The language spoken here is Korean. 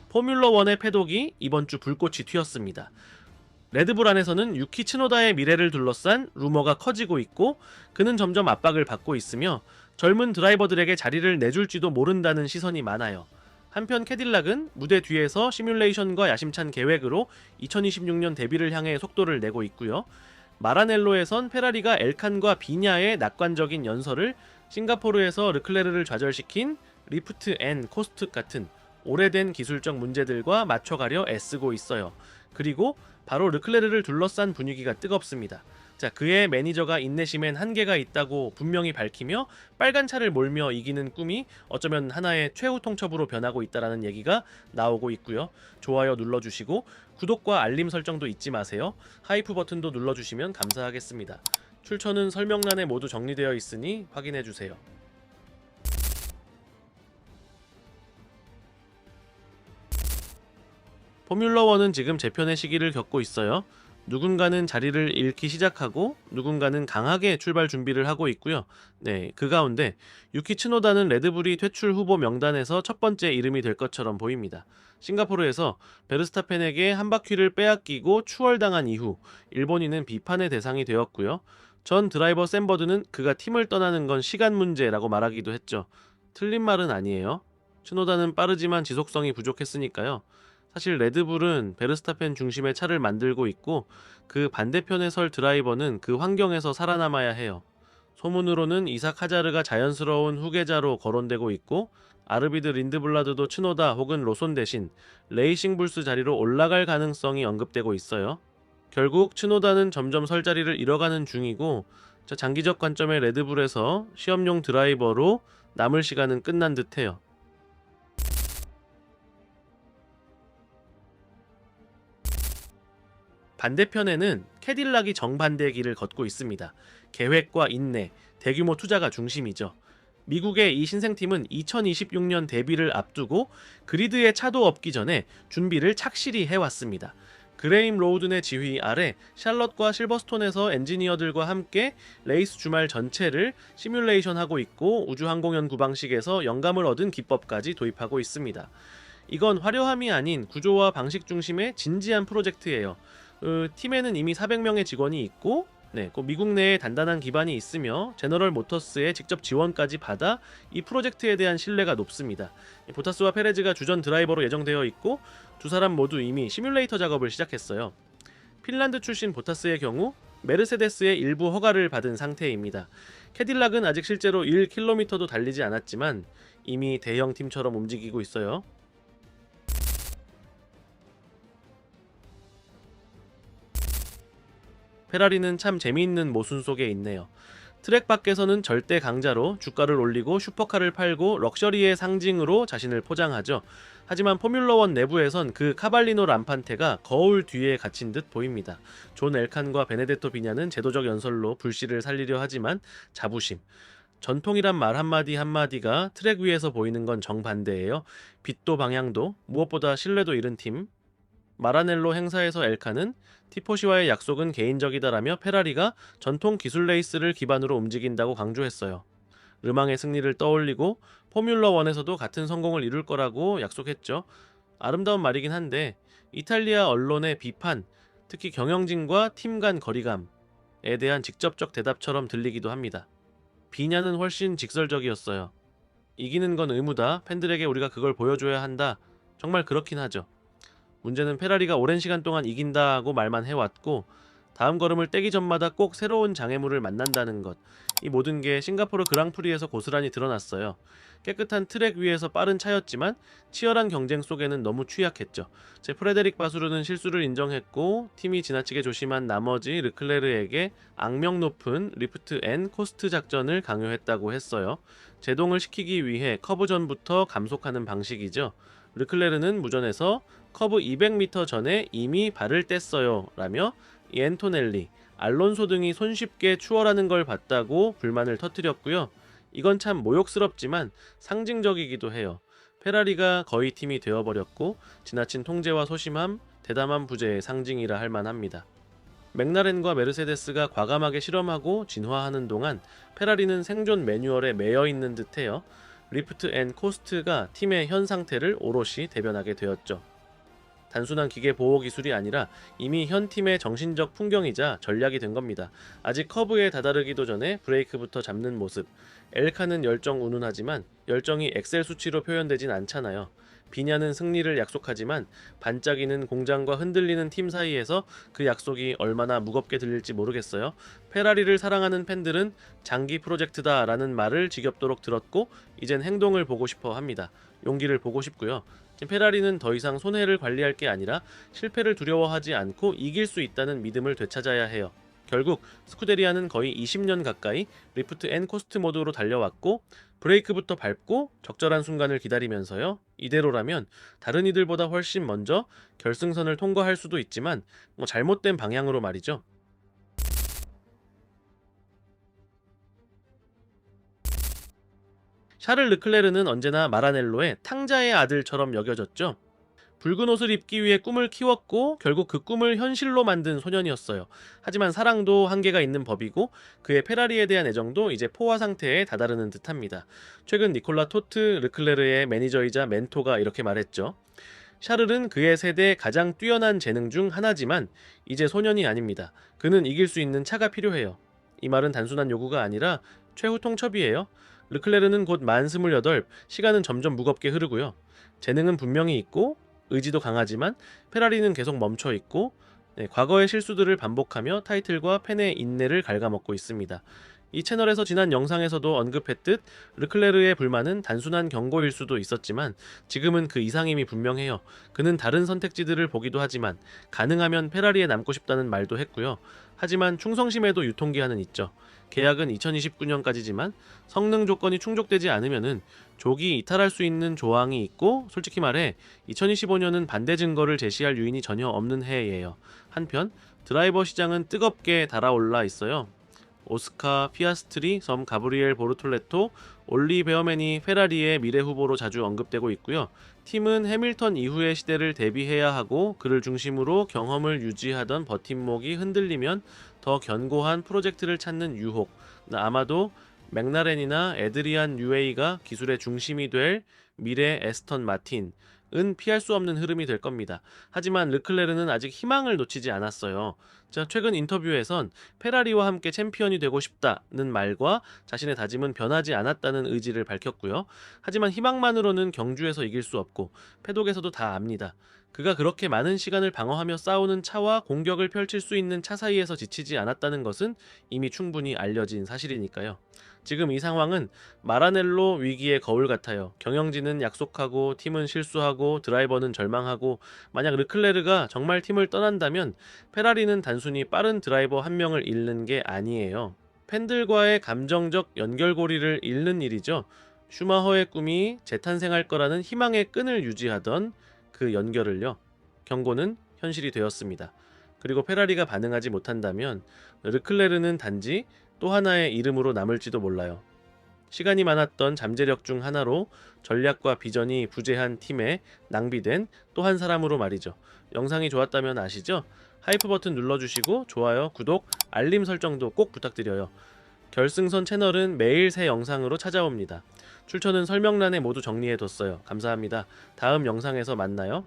포뮬러1의 패독이 이번 주 불꽃이 튀었습니다. 레드불 안에서는 유키 츠노다의 미래를 둘러싼 루머가 커지고 있고 그는 점점 압박을 받고 있으며 젊은 드라이버들에게 자리를 내줄지도 모른다는 시선이 많아요. 한편 캐딜락은 무대 뒤에서 시뮬레이션과 야심찬 계획으로 2026년 데뷔를 향해 속도를 내고 있고요. 마라넬로에선 페라리가 엘칸과 비냐의 낙관적인 연설을 싱가포르에서 르클레르를 좌절시킨 리프트 앤 코스트 같은 오래된 기술적 문제들과 맞춰가려 애쓰고 있어요. 그리고 바로 르클레르를 둘러싼 분위기가 뜨겁습니다. 자, 그의 매니저가 인내심엔 한계가 있다고 분명히 밝히며 빨간 차를 몰며 이기는 꿈이 어쩌면 하나의 최후 통첩으로 변하고 있다는 얘기가 나오고 있고요. 좋아요 눌러주시고 구독과 알림 설정도 잊지 마세요. 하이프 버튼도 눌러주시면 감사하겠습니다. 출처는 설명란에 모두 정리되어 있으니 확인해주세요. 포뮬러1은 지금 재편의 시기를 겪고 있어요. 누군가는 자리를 잃기 시작하고 누군가는 강하게 출발 준비를 하고 있고요. 네, 그 가운데 유키 츠노다는 레드불이 퇴출 후보 명단에서 첫 번째 이름이 될 것처럼 보입니다. 싱가포르에서 베르스타펜에게 한 바퀴를 빼앗기고 추월당한 이후 일본인은 비판의 대상이 되었고요. 전 드라이버 샘버드는 그가 팀을 떠나는 건 시간 문제라고 말하기도 했죠. 틀린 말은 아니에요. 츠노다는 빠르지만 지속성이 부족했으니까요. 사실 레드불은 베르스타펜 중심의 차를 만들고 있고 그 반대편에 설 드라이버는 그 환경에서 살아남아야 해요. 소문으로는 이삭 하자르가 자연스러운 후계자로 거론되고 있고 아르비드 린드블라드도 츠노다 혹은 로손 대신 레이싱불스 자리로 올라갈 가능성이 언급되고 있어요. 결국 츠노다는 점점 설 자리를 잃어가는 중이고 장기적 관점의 레드불에서 시험용 드라이버로 남을 시간은 끝난 듯해요. 반대편에는 캐딜락이 정반대의 길을 걷고 있습니다. 계획과 인내, 대규모 투자가 중심이죠. 미국의 이 신생팀은 2026년 데뷔를 앞두고 그리드에 차도 없기 전에 준비를 착실히 해왔습니다. 그레임 로우든의 지휘 아래 샬럿과 실버스톤에서 엔지니어들과 함께 레이스 주말 전체를 시뮬레이션하고 있고 우주항공연구 방식에서 영감을 얻은 기법까지 도입하고 있습니다. 이건 화려함이 아닌 구조와 방식 중심의 진지한 프로젝트예요. 팀에는 이미 400명의 직원이 있고 미국 내에 단단한 기반이 있으며 제너럴 모터스의 직접 지원까지 받아 이 프로젝트에 대한 신뢰가 높습니다. 보타스와 페레즈가 주전 드라이버로 예정되어 있고 두 사람 모두 이미 시뮬레이터 작업을 시작했어요. 핀란드 출신 보타스의 경우 메르세데스의 일부 허가를 받은 상태입니다. 캐딜락은 아직 실제로 1km도 달리지 않았지만 이미 대형 팀처럼 움직이고 있어요. 페라리는 참 재미있는 모순 속에 있네요. 트랙 밖에서는 절대 강자로 주가를 올리고 슈퍼카를 팔고 럭셔리의 상징으로 자신을 포장하죠. 하지만 포뮬러1 내부에선 그 카발리노 람판테가 거울 뒤에 갇힌 듯 보입니다. 존 엘칸과 베네데토 비냐는 제도적 연설로 불씨를 살리려 하지만 자부심, 전통이란 말 한마디 한마디가 트랙 위에서 보이는 건 정반대예요. 빛도 방향도 무엇보다 신뢰도 잃은 팀. 마라넬로 행사에서 엘칸은 티포시와의 약속은 개인적이다라며 페라리가 전통 기술 레이스를 기반으로 움직인다고 강조했어요. 르망의 승리를 떠올리고 포뮬러1에서도 같은 성공을 이룰 거라고 약속했죠. 아름다운 말이긴 한데 이탈리아 언론의 비판, 특히 경영진과 팀 간 거리감에 대한 직접적 대답처럼 들리기도 합니다. 비냐는 훨씬 직설적이었어요. 이기는 건 의무다. 팬들에게 우리가 그걸 보여줘야 한다. 정말 그렇긴 하죠. 문제는 페라리가 오랜 시간 동안 이긴다고 말만 해왔고 다음 걸음을 떼기 전마다 꼭 새로운 장애물을 만난다는 것. 이 모든 게 싱가포르 그랑프리에서 고스란히 드러났어요. 깨끗한 트랙 위에서 빠른 차였지만 치열한 경쟁 속에는 너무 취약했죠. 프레데릭 바수르는 실수를 인정했고 팀이 지나치게 조심한 나머지 르클레르에게 악명 높은 리프트 앤 코스트 작전을 강요했다고 했어요. 제동을 시키기 위해 커브 전부터 감속하는 방식이죠. 르클레르는 무전에서 커브 200m 전에 이미 발을 뗐어요 라며 이 앤토넬리, 알론소 등이 손쉽게 추월하는 걸 봤다고 불만을 터뜨렸고요. 이건 참 모욕스럽지만 상징적이기도 해요. 페라리가 거의 팀이 되어버렸고 지나친 통제와 소심함, 대담한 부재의 상징이라 할 만합니다. 맥라렌과 메르세데스가 과감하게 실험하고 진화하는 동안 페라리는 생존 매뉴얼에 매여 있는 듯해요. 리프트 앤 코스트가 팀의 현 상태를 오롯이 대변하게 되었죠. 단순한 기계 보호 기술이 아니라 이미 현 팀의 정신적 풍경이자 전략이 된 겁니다. 아직 커브에 다다르기도 전에 브레이크부터 잡는 모습. 엘카는 열정 운운하지만 열정이 엑셀 수치로 표현되진 않잖아요. 비냐는 승리를 약속하지만 반짝이는 공장과 흔들리는 팀 사이에서 그 약속이 얼마나 무겁게 들릴지 모르겠어요. 페라리를 사랑하는 팬들은 장기 프로젝트다라는 말을 지겹도록 들었고 이젠 행동을 보고 싶어 합니다. 용기를 보고 싶고요. 페라리는 더 이상 손해를 관리할 게 아니라 실패를 두려워하지 않고 이길 수 있다는 믿음을 되찾아야 해요. 결국 스쿠데리아는 거의 20년 가까이 리프트 앤 코스트 모드로 달려왔고 브레이크부터 밟고 적절한 순간을 기다리면서요. 이대로라면 다른 이들보다 훨씬 먼저 결승선을 통과할 수도 있지만 잘못된 방향으로 말이죠. 샤를 르클레르는 언제나 마라넬로의 탕자의 아들처럼 여겨졌죠. 붉은 옷을 입기 위해 꿈을 키웠고 결국 그 꿈을 현실로 만든 소년이었어요. 하지만 사랑도 한계가 있는 법이고 그의 페라리에 대한 애정도 이제 포화 상태에 다다르는 듯합니다. 최근 니콜라 토트 르클레르의 매니저이자 멘토가 이렇게 말했죠. 샤를은 그의 세대 가장 뛰어난 재능 중 하나지만 이제 소년이 아닙니다. 그는 이길 수 있는 차가 필요해요. 이 말은 단순한 요구가 아니라 최후 통첩이에요. 르클레르는 곧 만 28, 시간은 점점 무겁게 흐르고요. 재능은 분명히 있고 의지도 강하지만 페라리는 계속 멈춰 있고 과거의 실수들을 반복하며 타이틀과 팬의 인내를 갉아먹고 있습니다. 이 채널에서 지난 영상에서도 언급했듯 르클레르의 불만은 단순한 경고일 수도 있었지만 지금은 그 이상임이 분명해요. 그는 다른 선택지들을 보기도 하지만 가능하면 페라리에 남고 싶다는 말도 했고요. 하지만 충성심에도 유통기한은 있죠. 계약은 2029년까지지만 성능 조건이 충족되지 않으면은 조기 이탈할 수 있는 조항이 있고 솔직히 말해 2025년은 반대 증거를 제시할 요인이 전혀 없는 해예요. 한편 드라이버 시장은 뜨겁게 달아올라 있어요. 오스카 피아스트리, 섬 가브리엘 보르톨레토, 올리 베어맨이 페라리의 미래 후보로 자주 언급되고 있고요. 팀은 해밀턴 이후의 시대를 대비해야 하고 그를 중심으로 경험을 유지하던 버팀목이 흔들리면 더 견고한 프로젝트를 찾는 유혹. 아마도 맥라렌이나 에드리안 뉴웨이가 기술의 중심이 될 미래 에스턴 마틴은 피할 수 없는 흐름이 될 겁니다. 하지만 르클레르는 아직 희망을 놓치지 않았어요. 최근 인터뷰에선 페라리와 함께 챔피언이 되고 싶다는 말과 자신의 다짐은 변하지 않았다는 의지를 밝혔고요. 하지만 희망만으로는 경주에서 이길 수 없고 패독에서도 다 압니다. 그가 그렇게 많은 시간을 방어하며 싸우는 차와 공격을 펼칠 수 있는 차 사이에서 지치지 않았다는 것은 이미 충분히 알려진 사실이니까요. 지금 이 상황은 마라넬로 위기의 거울 같아요. 경영진은 약속하고 팀은 실수하고 드라이버는 절망하고 만약 르클레르가 정말 팀을 떠난다면 페라리는 단순히 빠른 드라이버 한 명을 잃는 게 아니에요. 팬들과의 감정적 연결고리를 잃는 일이죠. 슈마허의 꿈이 재탄생할 거라는 희망의 끈을 유지하던 그 연결을요. 경고는 현실이 되었습니다. 그리고 페라리가 반응하지 못한다면 르클레르는 단지 또 하나의 이름으로 남을지도 몰라요. 시간이 많았던 잠재력 중 하나로 전략과 비전이 부재한 팀에 낭비된 또 한 사람으로 말이죠. 영상이 좋았다면 아시죠? 하이프 버튼 눌러주시고 좋아요, 구독, 알림 설정도 꼭 부탁드려요. 결승선 채널은 매일 새 영상으로 찾아옵니다. 출처는 설명란에 모두 정리해뒀어요. 감사합니다. 다음 영상에서 만나요.